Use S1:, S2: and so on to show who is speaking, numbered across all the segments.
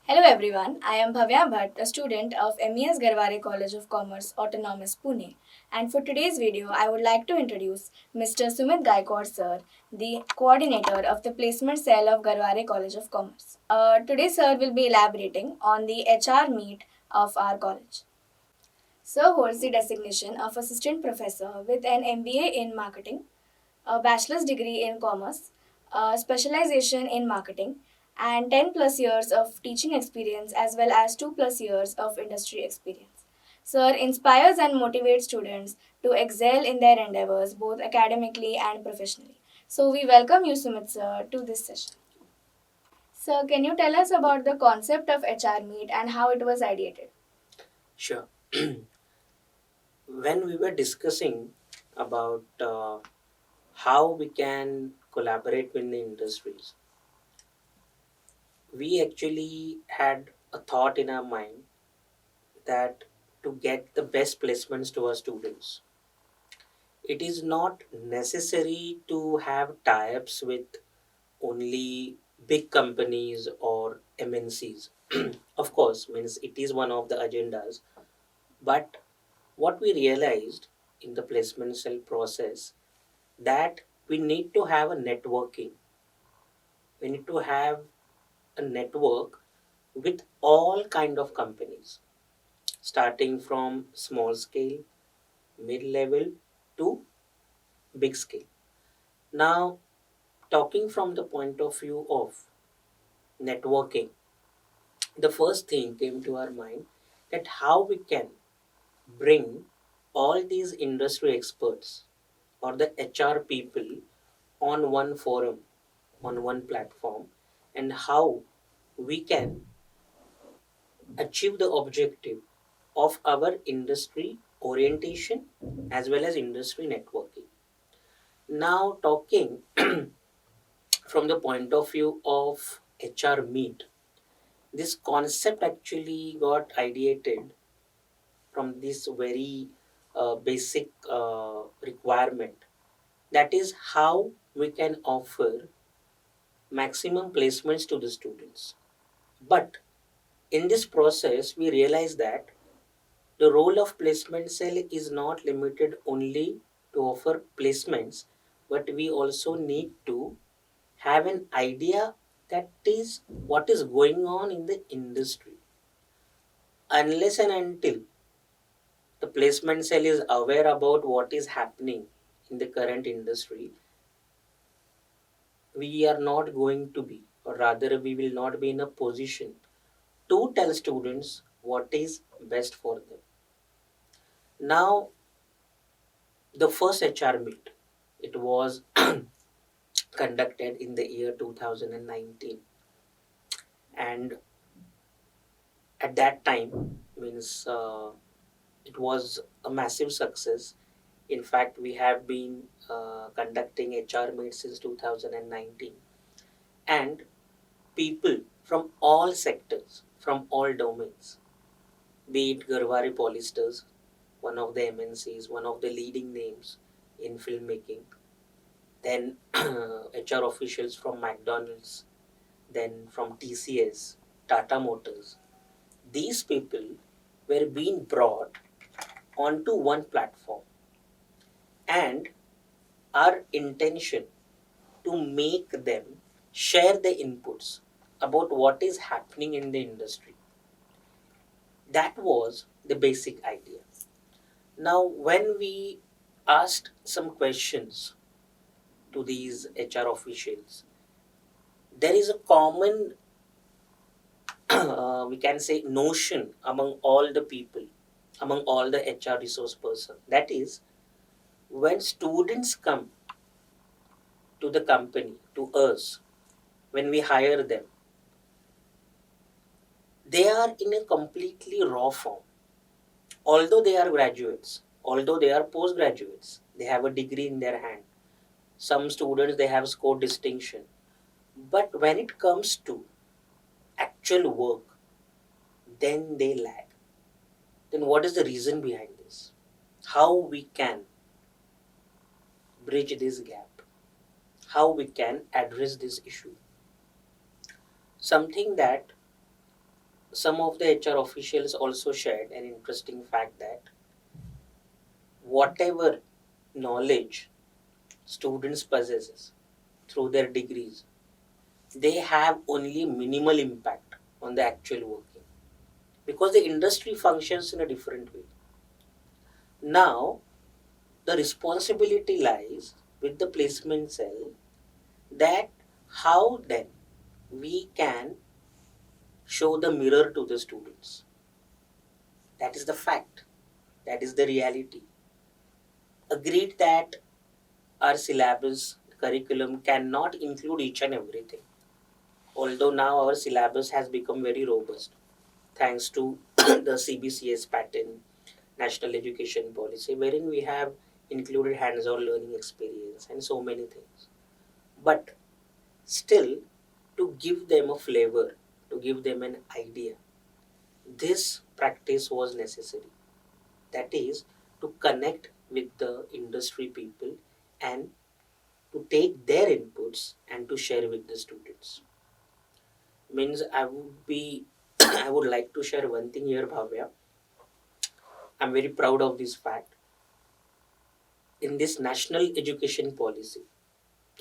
S1: Hello everyone, I am Bhavya Bhatt, a student of MES Garware College of Commerce, Autonomous Pune. And for today's video, I would like to introduce Mr. Sumeet Gaikwad sir, the coordinator of the placement cell of Garware College of Commerce. Today sir will be elaborating on the HR meet of our college. Sir holds the designation of assistant professor with an MBA in marketing, a bachelor's degree in commerce, a specialization in marketing, and 10 plus years of teaching experience as well as 2 plus years of industry experience. Sir inspires and motivates students to excel in their endeavors both academically and professionally. So we welcome you, Sumit sir, to this session. Sir, can you tell us about the concept of HR Meet and how it was ideated?
S2: Sure. When we were discussing about how we can collaborate with the industries, we actually had a thought in our mind that to get the best placements to our students, it is not necessary to have tie-ups with only big companies or MNCs. Of course, means it is one of the agendas, but what we realized in the placement cell process that we need to have a networking. We need to have a network with all kind of companies, starting from small scale, mid level to big scale. Now, talking from the point of view of networking, the first thing came to our mind that how we can bring all these industry experts or the HR people on one forum, on one platform, and how we can achieve the objective of our industry orientation as well as industry networking. Now, talking from the point of view of HR Meet, this concept actually got ideated from this very basic requirement, that is how we can offer maximum placements to the students. But in this process, we realize that the role of placement cell is not limited only to offer placements, but we also need to have an idea that is what is going on in the industry. Unless and until the placement cell is aware about what is happening in the current industry, we are not going to be, or rather, we will not be in a position to tell students what is best for them. Now, the first HR meet, it was conducted in the year 2019, and at that time means it was a massive success. In fact, we have been conducting HR meets since 2019, and people from all sectors, from all domains, be it Garware Polysters, one of the MNCs, one of the leading names in filmmaking, then HR officials from McDonald's, then from TCS, Tata Motors. These people were being brought onto one platform, and our intention to make them share the inputs about what is happening in the industry. That was the basic idea. Now, when we asked some questions to these HR officials, there is a common we can say notion among all the people, among all the HR resource person, that is when students come to the company, to us, when we hire them, they are in a completely raw form. Although they are graduates, although they are postgraduates, they have a degree in their hand, some students they have scored distinction, but when it comes to actual work, then they lag. Then what is the reason behind this? How we can bridge this gap? How we can address this issue? Something that some of the HR officials also shared an interesting fact that whatever knowledge students possesses through their degrees, they have only minimal impact on the actual working because the industry functions in a different way. Now, the responsibility lies with the placement cell that how then we can show the mirror to the students. That is the fact. That is the reality. Agreed that our syllabus curriculum cannot include each and everything. Although now our syllabus has become very robust thanks to the CBCS pattern, National Education Policy, wherein we have included hands-on learning experience and so many things. But still, to give them a flavor, to give them an idea, this practice was necessary. That is, to connect with the industry people and to take their inputs and to share with the students. Means I would be I would like to share one thing here, Bhavya. I'm very proud of this fact. In this national education policy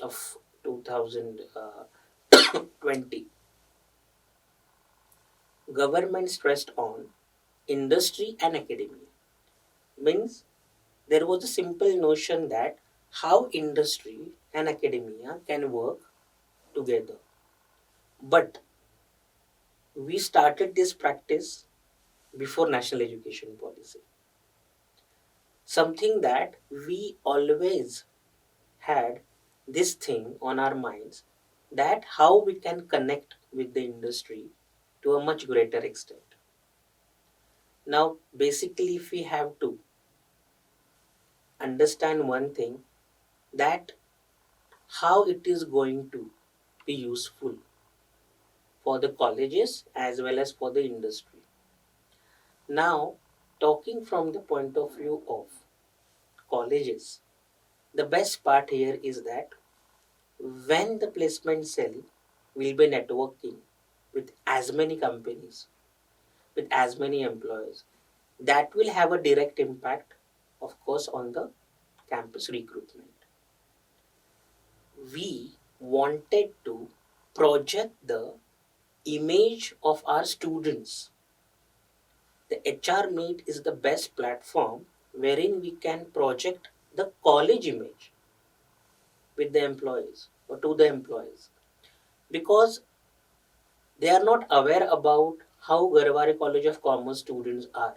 S2: of 2020, government stressed on industry and academia. Means there was a simple notion that how industry and academia can work together. But we started this practice before national education policy. Something that we always had this thing on our minds that how we can connect with the industry to a much greater extent. Now, basically, if we have to understand one thing that how it is going to be useful for the colleges as well as for the industry. Now, talking from the point of view of colleges, the best part here is that when the placement cell will be networking with as many companies, with as many employers, that will have a direct impact, of course, on the campus recruitment. We wanted to project the image of our students. The HR Meet is the best platform wherein we can project the college image with the employees or to the employees because they are not aware about how Garware College of Commerce students are,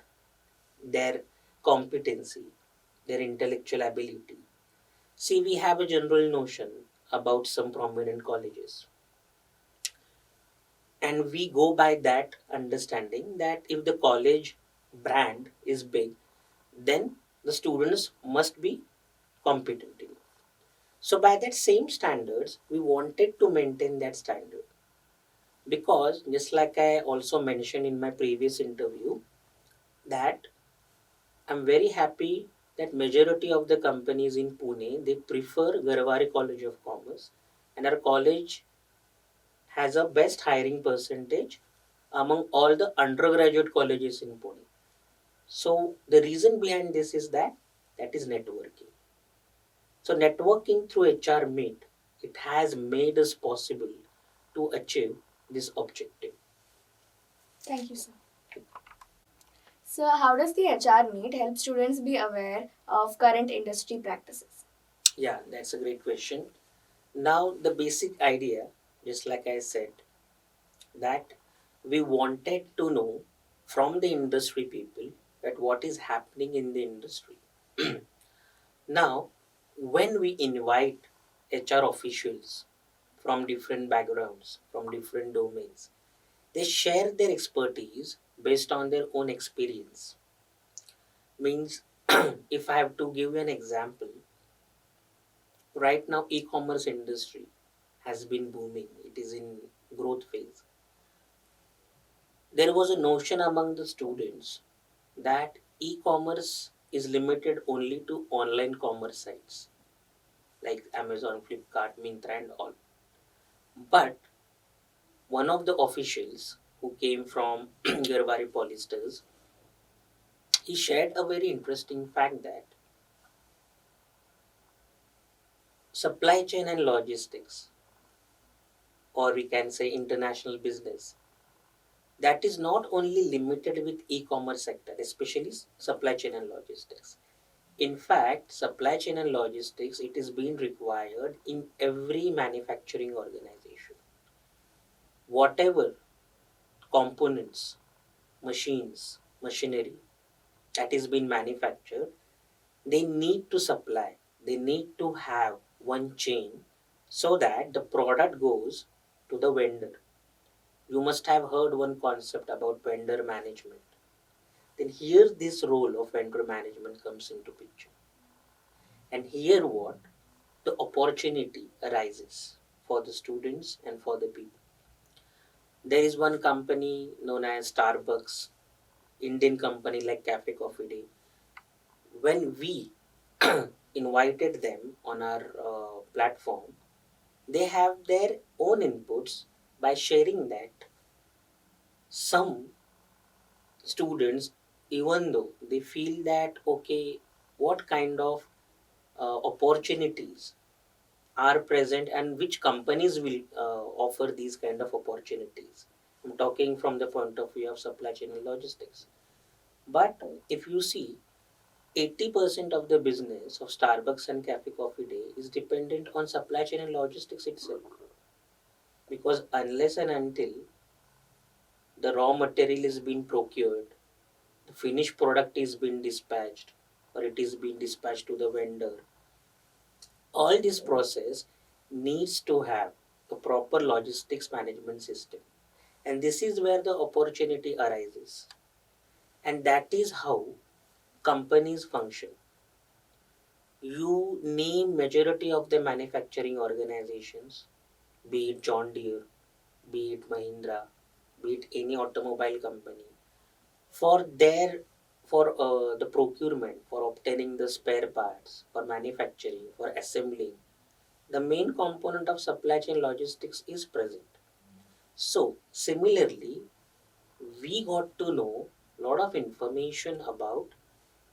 S2: their competency, their intellectual ability. See, we have a general notion about some prominent colleges, and we go by that understanding that if the college brand is big, then the students must be competent enough. So, by that same standards, we wanted to maintain that standard because, just like I also mentioned in my previous interview, that I'm very happy that majority of the companies in Pune they prefer Garware College of Commerce, and our college has a best hiring percentage among all the undergraduate colleges in Pune. So the reason behind this is that is networking. So networking through HR Meet, it has made us possible to achieve this objective.
S1: Thank you, sir. So, how does the HR Meet help students be aware of current industry practices?
S2: Yeah, that's a great question. Now the basic idea, just like I said, that we wanted to know from the industry people that what is happening in the industry. Now, when we invite HR officials from different backgrounds, from different domains, they share their expertise based on their own experience. Means, if I have to give you an example, right now e-commerce industry has been booming. It is in growth phase. There was a notion among the students that e-commerce is limited only to online commerce sites like Amazon, Flipkart, Myntra, and all. But one of the officials who came from Garware polyesters, he shared a very interesting fact that supply chain and logistics, or we can say international business, that is not only limited with e-commerce sector, especially supply chain and logistics. In fact, supply chain and logistics, it is being required in every manufacturing organization. Whatever components, machines, machinery that is being manufactured, they need to supply, they need to have one chain so that the product goes to the vendor. You must have heard one concept about vendor management. Then here this role of vendor management comes into picture. And here what? The opportunity arises for the students and for the people. There is one company known as Starbucks, Indian company like Cafe Coffee Day. When we invited them on our platform, they have their own inputs by sharing that some students, even though they feel that okay, what kind of opportunities are present and which companies will offer these kind of opportunities. I'm talking from the point of view of supply chain and logistics. But if you see, 80% of the business of Starbucks and Cafe Coffee Day is dependent on supply chain and logistics itself. Because unless and until the raw material is being procured, the finished product is being dispatched, or it is being dispatched to the vendor, all this process needs to have a proper logistics management system. And this is where the opportunity arises. And that is how companies function. You name majority of the manufacturing organizations, be it John Deere, be it Mahindra, be it any automobile company, for their for the procurement, for obtaining the spare parts, for manufacturing, for assembling, the main component of supply chain logistics is present. So similarly, we got to know a lot of information about,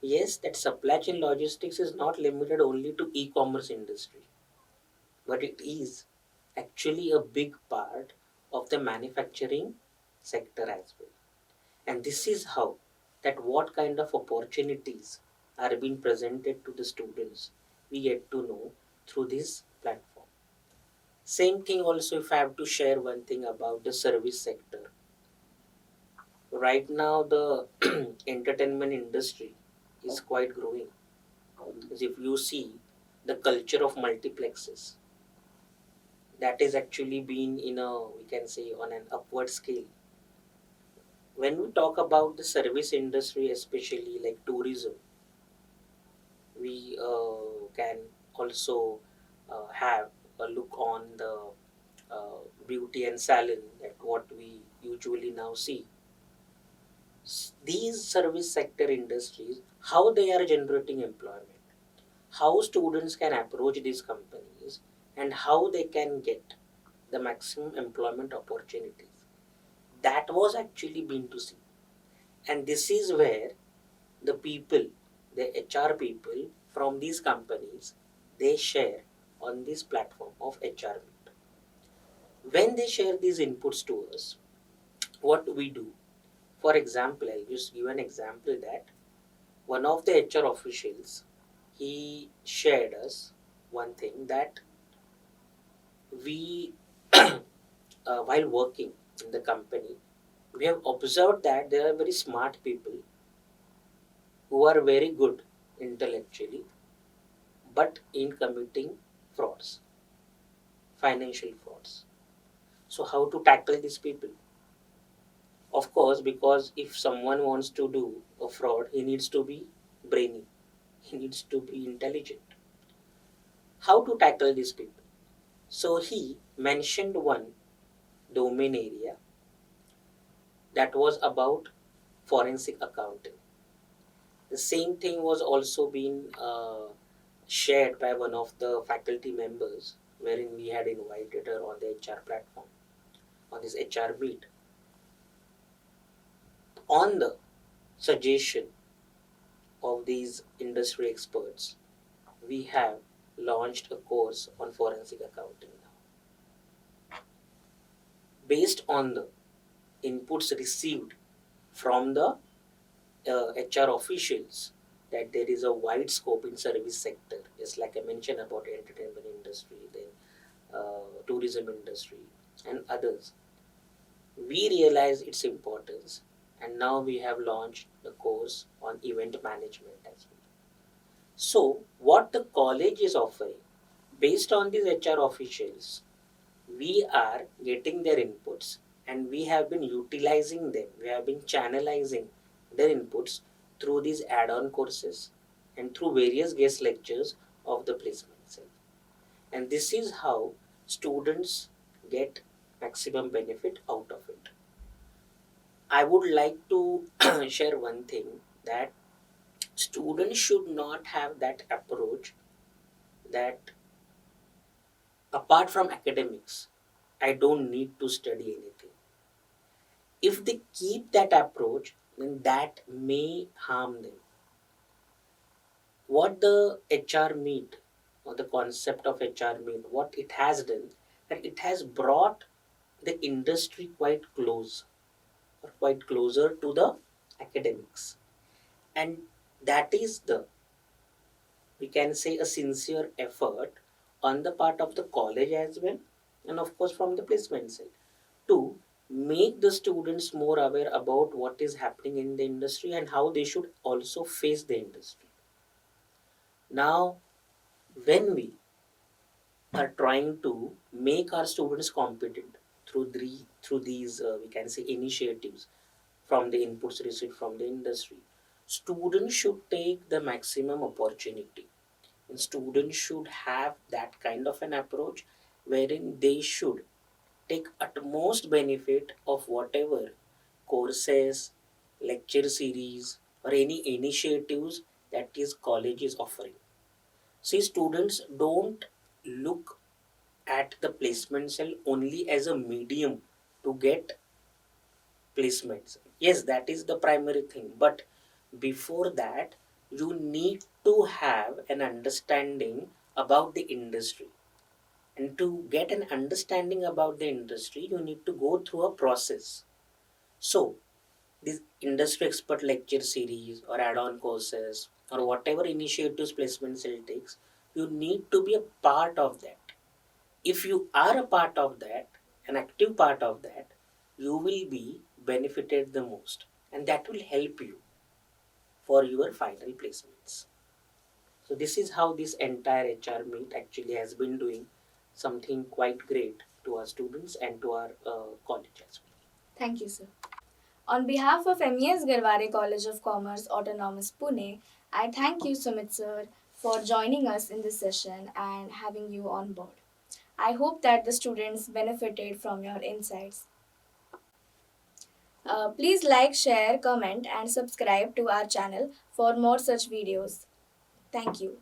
S2: yes, that supply chain logistics is not limited only to e-commerce industry, but it is actually a big part of the manufacturing sector as well. And this is how that what kind of opportunities are being presented to the students we get to know through this platform. Same thing also, if I have to share one thing about the service sector. Right now the entertainment industry is quite growing. Because if you see the culture of multiplexes, that is actually been in a, we can say, on an upward scale. When we talk about the service industry, especially like tourism, we can also have a look on the beauty and salon, that what we usually now see. These service sector industries, how they are generating employment, how students can approach these companies, and how they can get the maximum employment opportunities, that was actually been to see. And this is where the people, the HR people from these companies, they share on this platform of HR Meet. When they share these inputs to us, what we do, for example, I'll just give an example that one of the HR officials, he shared us one thing that we, while working in the company, we have observed that there are very smart people who are very good intellectually, but in committing frauds, financial frauds. So, how to tackle these people? Of course, because if someone wants to do a fraud, he needs to be brainy, he needs to be intelligent. How to tackle these people? So, he mentioned one domain area that was about forensic accounting. The same thing was also being shared by one of the faculty members, wherein we had invited her on the HR platform, on this HR meet. On the suggestion of these industry experts, we have launched a course on forensic accounting now. Based on the inputs received from the HR officials, that there is a wide scope in service sector, just like I mentioned about entertainment industry, then tourism industry, and others. We realize its importance, and now we have launched the course on event management as well. So, what the college is offering, based on these HR officials, we are getting their inputs and we have been utilizing them. We have been channelizing their inputs through these add-on courses and through various guest lectures of the placement itself. And this is how students get maximum benefit out of it. I would like to share one thing, that students should not have that approach that apart from academics, I don't need to study anything. If they keep that approach, then that may harm them. What the HR meet, or the concept of HR meet, what it has done, that it has brought the industry quite close, or quite closer to the academics. And that is the, we can say, a sincere effort on the part of the college as well, and of course from the placement side, to make the students more aware about what is happening in the industry and how they should also face the industry. Now, when we are trying to make our students competent through these we can say initiatives from the inputs received from the industry, students should take the maximum opportunity, and students should have that kind of an approach wherein they should take utmost benefit of whatever courses, lecture series, or any initiatives that is college is offering. See, students don't look at the placement cell only as a medium to get placements. Yes, that is the primary thing, but before that, you need to have an understanding about the industry. And to get an understanding about the industry, you need to go through a process. So, this industry expert lecture series or add-on courses or whatever initiatives placement cell takes, you need to be a part of that. If you are a part of that, an active part of that, you will be benefited the most, and that will help you for your final placements. So this is how this entire HR meet actually has been doing something quite great to our students and to our college as well.
S1: Thank you, sir. On behalf of MES Garware College of Commerce, Autonomous Pune, I thank you, Sumit sir, for joining us in this session and having you on board. I hope that the students benefited from your insights. Please like, share, comment, and subscribe to our channel for more such videos. Thank you.